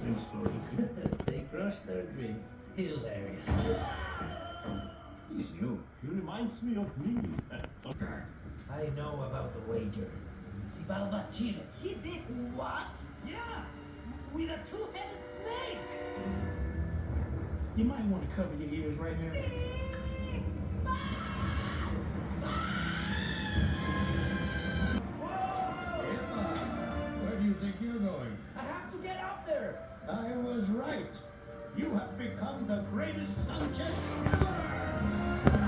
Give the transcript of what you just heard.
same story. They crushed their dreams. Hilarious. He's new. He reminds me of me. I know about the wager. Si Balba cheated. He did what? Yeah, with a two-headed snake. You might want to cover your ears right now. Where do you think you're going? I have to get out there. I was right. You have become the greatest Sanchez ever!